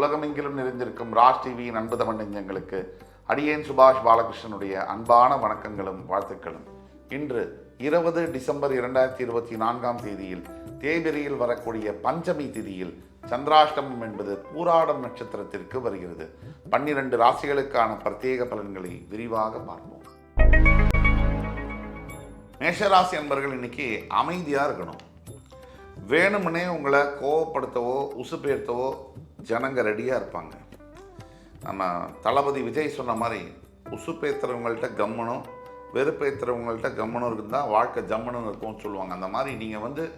உலகமெங்கிலும் நிறைந்திருக்கும் ராஜ் டிவி அன்பு தமிழ் நெஞ்சங்களுக்கு அடியேன் சுபாஷ் பாலகிருஷ்ணனுடைய அன்பான வணக்கங்களும் வாழ்த்துக்களும். இன்று 20 டிசம்பர் 2024 தேதியில் தேய்பிரையில் வரக்கூடிய பஞ்சமி திதியில் சந்திராஷ்டமம் என்பது பூராடம் நட்சத்திரத்திற்கு வருகிறது. 12 ராசிகளுக்கான பிரத்யேக பலன்களை விரிவாக பார்ப்போம். மேஷராசி என்பவர்கள் இன்னைக்கு அமைதியா இருக்கணும். வேணும்னே உங்களை கோவப்படுத்தவோ உசுப்பேர்த்தவோ ஜனங்க ரெடியாக இருப்பாங்க. நம்ம தளபதி விஜய் சொன்ன மாதிரி உசுப்பேத்துறவங்கள்ட்ட கம்மனும் வெறுப்பேத்துறவங்கள்ட்ட கம்மனும் இருக்குதான் வாழ்க்கை ஜம்மனும் இருக்கும்னு சொல்லுவாங்க. அந்த மாதிரி நீங்கள்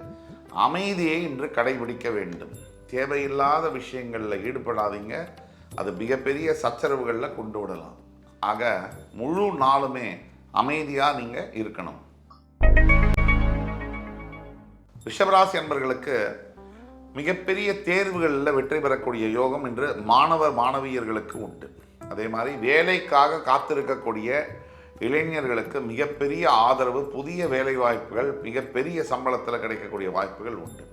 அமைதியை இன்று கடைபிடிக்க வேண்டும். தேவையில்லாத விஷயங்களில் ஈடுபடாதீங்க. அது மிகப்பெரிய சச்சரவுகளில் கொண்டு விடலாம். ஆக முழு நாளுமே அமைதியாக நீங்கள் இருக்கணும். ரிஷபராசி என்பவர்களுக்கு மிகப்பெரிய தேர்வுகளில் வெற்றி பெறக்கூடிய யோகம் இன்று மாணவ மாணவியர்களுக்கு உண்டு. அதே மாதிரி வேலைக்காக காத்திருக்கக்கூடிய இளைஞர்களுக்கு மிகப்பெரிய ஆதரவு, புதிய வேலை வாய்ப்புகள், மிகப்பெரிய சம்பளத்தில் கிடைக்கக்கூடிய வாய்ப்புகள் உண்டு.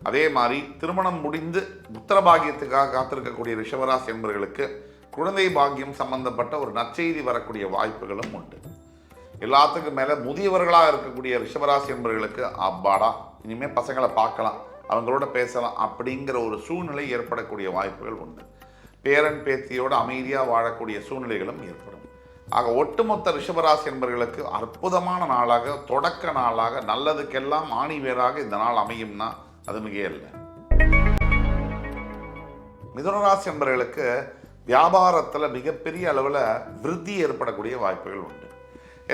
அதே மாதிரி திருமணம் முடிந்து புத்திர பாக்கியத்துக்காக காத்திருக்கக்கூடிய ரிஷபராசி என்பவர்களுக்கு குழந்தை பாக்கியம் சம்பந்தப்பட்ட ஒரு நற்செய்தி வரக்கூடிய வாய்ப்புகளும் உண்டு. எல்லாத்துக்கும் மேலே முதியவர்களாக இருக்கக்கூடிய ரிஷபராசி என்பவர்களுக்கு அப்பாடா இனிமேல் பசங்களை பார்க்கலாம், அவங்களோட பேசலாம் அப்படிங்கிற ஒரு சூழ்நிலை ஏற்படக்கூடிய வாய்ப்புகள் உண்டு. பேரன் பேத்தியோடு அமைதியாக வாழக்கூடிய சூழ்நிலைகளும் ஏற்படும். ஆக ஒட்டுமொத்த ரிஷபராசி என்பவர்களுக்கு அற்புதமான நாளாக, தொடக்க நாளாக, நல்லதுக்கெல்லாம் ஆணிவேராக இந்த நாள் அமையும்னா அது மிக இல்லை. மிதுனராசி என்பவர்களுக்கு வியாபாரத்தில் மிகப்பெரிய அளவில் விருத்தி ஏற்படக்கூடிய வாய்ப்புகள் உண்டு.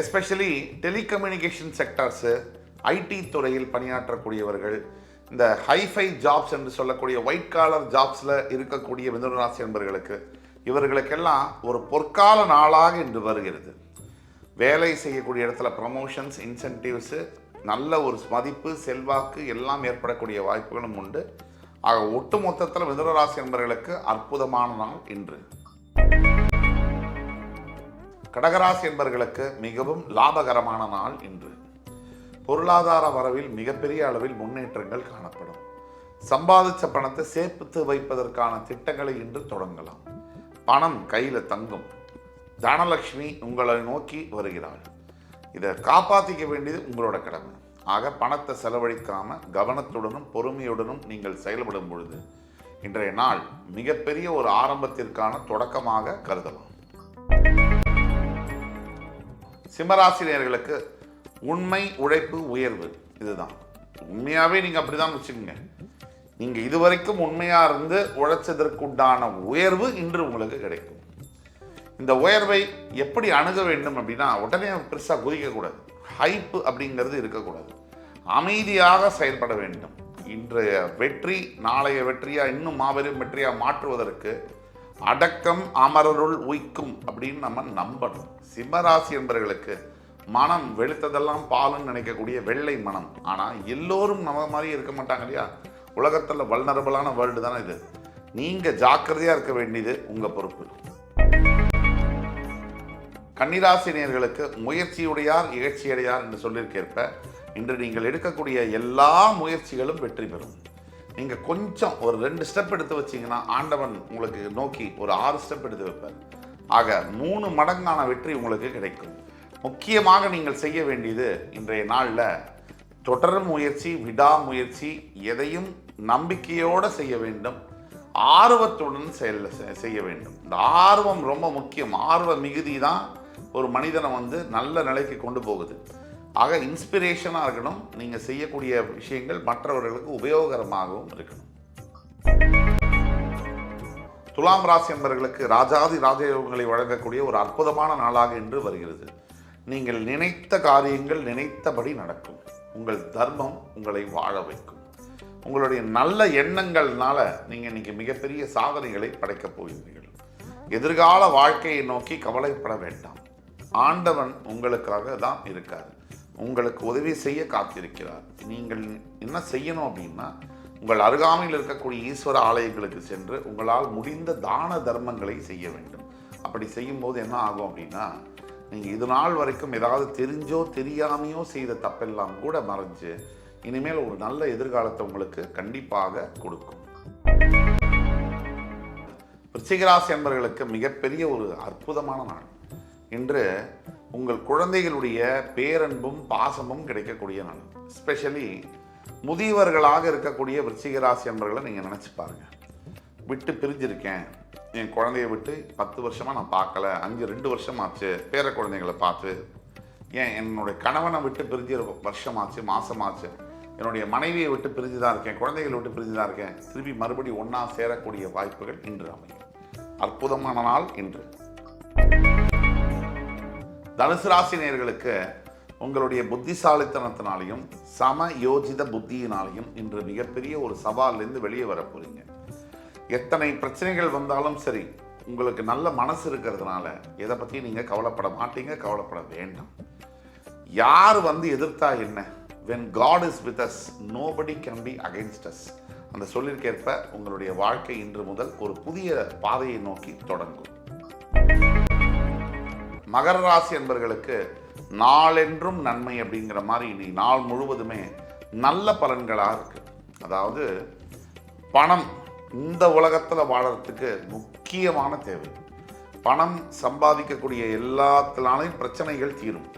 எஸ்பெஷலி டெலிகம்யூனிகேஷன் செக்டர்ஸு, ஐடி துறையில் பணியாற்றக்கூடியவர்கள், இந்த ஹைஃபை ஜாப்ஸ் என்று சொல்லக்கூடிய ஒயிட் காலர் ஜாப்ஸில் இருக்கக்கூடிய மிதுனராசி என்பவர்களுக்கு இவர்களுக்கெல்லாம் ஒரு பொற்கால நாளாக இன்று வருகிறது. வேலை செய்யக்கூடிய இடத்துல ப்ரமோஷன்ஸ், இன்சென்டிவ்ஸு, நல்ல ஒரு மதிப்பு, செல்வாக்கு எல்லாம் ஏற்படக்கூடிய வாய்ப்புகளும் உண்டு. ஆக ஒட்டு மொத்தத்தில் மிதுனராசி என்பவர்களுக்கு அற்புதமான நாள் இன்று. கடகராசி என்பவர்களுக்கு மிகவும் லாபகரமான நாள் இன்று. பொருளாதார வரவில் மிகப்பெரிய அளவில் முன்னேற்றங்கள் காணப்படும். சம்பாதிச்ச பணத்தை சேர்த்து வைப்பதற்கான திட்டங்களை இன்று தொடங்கலாம். பணம் கையில் தங்கும். தனலட்சுமி உங்களை நோக்கி வருகிறாள். இதை காப்பாற்றிக்க வேண்டியது உங்களோட கடமை. ஆக பணத்தை செலவழிக்காம கவனத்துடனும் பொறுமையுடனும் நீங்கள் செயல்படும் பொழுது இன்றைய நாள் மிகப்பெரிய ஒரு ஆரம்பத்திற்கான தொடக்கமாக கருதலாம். சிம்மராசினியர்களுக்கு உண்மை, உழைப்பு, உயர்வு இதுதான். உண்மையாகவே நீங்கள் அப்படி தான் வச்சுக்கோங்க. நீங்கள் இதுவரைக்கும் உண்மையாக இருந்து உழைச்சதற்குண்டான உயர்வு இன்று உங்களுக்கு கிடைக்கும். இந்த உயர்வை எப்படி அணுக வேண்டும் அப்படின்னா உடனே பெருசாக குதிக்கக்கூடாது. ஹைப்பு அப்படிங்கிறது இருக்கக்கூடாது. அமைதியாக செயல்பட வேண்டும். இன்றைய வெற்றி நாளைய வெற்றியாக இன்னும் மாபெரும் வெற்றியாக மாற்றுவதற்கு அடக்கம் அமரருள் உய்க்கும் அப்படின்னு நம்ம நம்பணும். சிம்மராசி என்பவர்களுக்கு மனம் வெளுத்ததெல்லாம் பாலுன்னு நினைக்கக்கூடிய வெள்ளை மனம். ஆனால் எல்லோரும் நம்ம மாதிரி இருக்க மாட்டாங்க இல்லையா? உலகத்தில் வல்னரபிளான வேர்ல்டு தானே இது. நீங்கள் ஜாக்கிரதையாக இருக்க வேண்டியது உங்கள் பொறுப்பு. கன்னிராசினியர்களுக்கு முயற்சியுடையார் இகழ்ச்சியடையார் என்று சொல்லியிருக்கேற்ப இன்று நீங்கள் எடுக்கக்கூடிய எல்லா முயற்சிகளும் வெற்றி பெறும். நீங்கள் கொஞ்சம் ஒரு 2 ஸ்டெப் எடுத்து வச்சிங்கன்னா ஆண்டவன் உங்களுக்கு நோக்கி ஒரு 6 ஸ்டெப் எடுத்து வைப்பார். ஆக 3 மடங்கான வெற்றி உங்களுக்கு கிடைக்கும். முக்கியமாக நீங்கள் செய்ய வேண்டியது இன்றைய நாளில் தொடர் முயற்சி, விடாமுயற்சி, எதையும் நம்பிக்கையோடு செய்ய வேண்டும். ஆர்வத்துடன் செய்ய வேண்டும். இந்த ஆர்வம் ரொம்ப முக்கியம். ஆர்வ மிகுதி தான் ஒரு மனிதனை நல்ல நிலைக்கு கொண்டு போகுது. ஆக இன்ஸ்பிரேஷனாக இருக்கணும். நீங்கள் செய்யக்கூடிய விஷயங்கள் மற்றவர்களுக்கு உபயோகரமாகவும் இருக்கணும். துலாம் ராசி என்பவர்களுக்கு ராஜாதி ராஜயோகங்களை வழங்கக்கூடிய ஒரு அற்புதமான நாளாக இன்று வருகிறது. நீங்கள் நினைத்த காரியங்கள் நினைத்தபடி நடக்கும். உங்கள் தர்மம் உங்களை வாழ வைக்கும். உங்களுடைய நல்ல எண்ணங்கள்னால நீங்கள் இன்னைக்கு மிகப்பெரிய சாதனைகளை படைக்கப் போகிறீர்கள். எதிர்கால வாழ்க்கையை நோக்கி கவலைப்பட வேண்டாம். ஆண்டவன் உங்களுக்காக தான் இருக்கார். உங்களுக்கு உதவி செய்ய காத்திருக்கிறார். நீங்கள் என்ன செய்யணும் அப்படின்னா உங்கள் அருகாமையில் இருக்கக்கூடிய ஈஸ்வர ஆலயங்களுக்கு சென்று உங்களால் முடிந்த தான தர்மங்களை செய்ய வேண்டும். அப்படி செய்யும்போது என்ன ஆகும் அப்படின்னா நீங்கள் இது நாள் வரைக்கும் ஏதாவது தெரிஞ்சோ தெரியாமையோ செய்த தப்பெல்லாம் கூட மறைஞ்சு இனிமேல் ஒரு நல்ல எதிர்காலத்தை உங்களுக்கு கண்டிப்பாக கொடுக்கும். விருச்சிக ராசி என்பவர்களுக்கு மிகப்பெரிய ஒரு அற்புதமான நாள். இன்று உங்கள் குழந்தைகளுடைய பேரன்பும் பாசமும் கிடைக்கக்கூடிய நாள். எஸ்பெஷலி முதியவர்களாக இருக்கக்கூடிய விருச்சிக ராசி என்பவர்களை நீங்கள் நினச்சி பாருங்கள். விட்டு பிரிஞ்சிருக்கேன், என் குழந்தைய விட்டு 10 வருஷமாக நான் பார்க்கல, 2 வருஷமாச்சு பேர குழந்தைகளை பார்த்து, ஏன் என்னுடைய கணவனை விட்டு பிரிஞ்சு வருஷமாச்சு, மாதமாச்சு, என்னுடைய மனைவியை விட்டு பிரிஞ்சு தான் இருக்கேன், குழந்தைகளை விட்டு பிரிஞ்சு தான் இருக்கேன், திருப்பி மறுபடியும் ஒன்றா சேரக்கூடிய வாய்ப்புகள் இன்று அமையும். அற்புதமான நாள் இன்று. தனுசு ராசி நேயர்களுக்கு உங்களுடைய புத்திசாலித்தனத்தினாலையும் சமயோஜித புத்தியினாலையும் இன்று மிகப்பெரிய ஒரு சவாலிருந்து வெளியே வர போறீங்க. எத்தனை பிரச்சனைகள் வந்தாலும் சரி, உங்களுக்கு நல்ல மனசு இருக்கிறதுனால எதை பற்றி நீங்கள் கவலைப்பட மாட்டீங்க, கவலைப்பட வேண்டாம். யார் எதிர்த்தா என்ன? when God is with us nobody can be against us. அந்த சொல்லிற்கேற்ப உங்களுடைய வாழ்க்கை இன்று முதல் ஒரு புதிய பாதையை நோக்கி தொடங்கும். மகர ராசி என்பவர்களுக்கு நாளென்றும் நன்மை அப்படிங்கிற மாதிரி இனி நாள் முழுவதுமே நல்ல பலன்களாக இருக்கு. அதாவது பணம் இந்த உலகத்தில் வாழறதுக்கு முக்கியமான தேவை. பணம் சம்பாதிக்கக்கூடிய எல்லாத்தினாலையும் பிரச்சனைகள் தீரும்.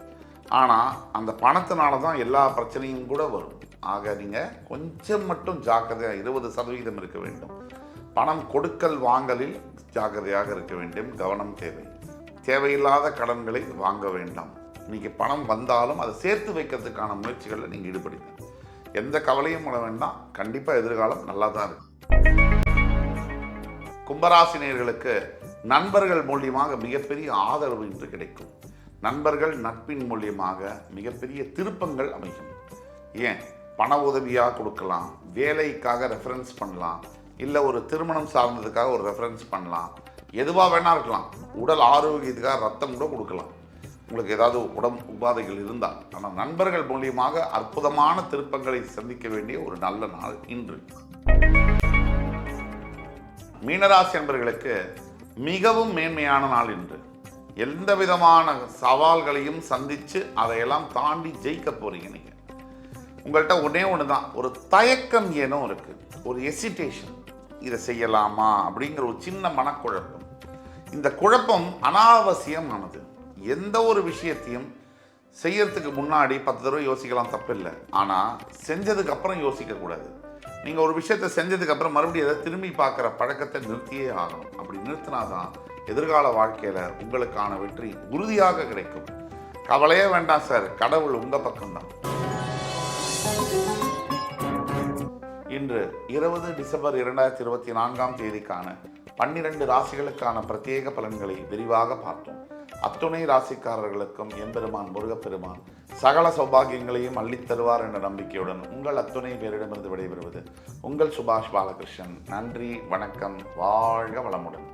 ஆனால் அந்த பணத்தினால தான் எல்லா பிரச்சனையும் கூட வரும். ஆக நீங்கள் கொஞ்சம் மட்டும் ஜாக்கிரதையாக 20% இருக்க வேண்டும். பணம் கொடுக்கல் வாங்கலில் ஜாக்கிரதையாக இருக்க வேண்டும், கவனம் தேவை. தேவையில்லாத கடன்களை வாங்க வேண்டாம். இன்னைக்கு பணம் வந்தாலும் அதை சேர்த்து வைக்கிறதுக்கான முயற்சிகளில் நீங்கள் ஈடுபடுங்க. எந்த கவலையும் பண்ண வேண்டாம், கண்டிப்பாக எதிர்காலம் நல்லா தான் இருக்கும். கும்பராசினியர்களுக்கு நண்பர்கள் மூலியமாக மிகப்பெரிய ஆதரவு இன்று கிடைக்கும். நண்பர்கள் நட்பின் மூலியமாக மிகப்பெரிய திருப்பங்கள் அமையும். ஏன் பண உதவியாக கொடுக்கலாம், வேலைக்காக ரெஃபரன்ஸ் பண்ணலாம், இல்லை ஒரு திருமணம் சார்ந்ததுக்காக ஒரு ரெஃபரன்ஸ் பண்ணலாம், எதுவாக வேணா இருக்கலாம். உடல் ஆரோக்கியத்துக்காக ரத்தம் கூட கொடுக்கலாம், உங்களுக்கு ஏதாவது உடம்பு உபாதைகள் இருந்தால். ஆனால் நண்பர்கள் மூலியமாக அற்புதமான திருப்பங்களை சந்திக்க வேண்டிய ஒரு நல்ல நாள் இன்று. மீனராசி என்பவர்களுக்கு மிகவும் மேன்மையான நாள் இன்று. எந்த விதமான சவால்களையும் சந்தித்து அதையெல்லாம் தாண்டி ஜெயிக்க போறீங்க. நீங்கள் உங்கள்கிட்ட ஒன்று தான், ஒரு தயக்கம் ஏனோ இருக்கு, ஒரு எசிடேஷன், இதை செய்யலாமா அப்படிங்கிற ஒரு சின்ன மனக்குழப்பம். இந்த குழப்பம் அனாவசியமானது. எந்த ஒரு விஷயத்தையும் செய்யறதுக்கு முன்னாடி 10 தடவை யோசிக்கலாம், தப்பில்லை. ஆனால் செஞ்சதுக்கு அப்புறம் யோசிக்கக்கூடாது. நீங்கள் ஒரு விஷயத்தை செஞ்சதுக்கு அப்புறம் மறுபடியும் எதை திரும்பி பார்க்குற பழக்கத்தை நிறுத்தியே ஆகணும். அப்படி நிறுத்தினாதான் எதிர்கால வாழ்க்கையில் உங்களுக்கான வெற்றி உறுதியாக கிடைக்கும். கவலையே வேண்டாம் சார், கடவுள் உங்கள் பக்கம்தான். இன்று 20 டிசம்பர் 2024ஆம் தேதிக்கான 12 ராசிகளுக்கான பிரத்யேக பலன்களை விரிவாக பார்த்தோம். அத்துணை ராசிக்காரர்களுக்கும் எம்பெருமான் முருகப்பெருமான் சகல சௌபாகியங்களையும் அள்ளித் தருவார் என்ற நம்பிக்கையுடன் உங்கள் அத்துணை பேரிடமிருந்து விடைபெறுவது உங்கள் சுபாஷ் பாலகிருஷ்ணன். நன்றி, வணக்கம், வாழ்க வளமுடன்.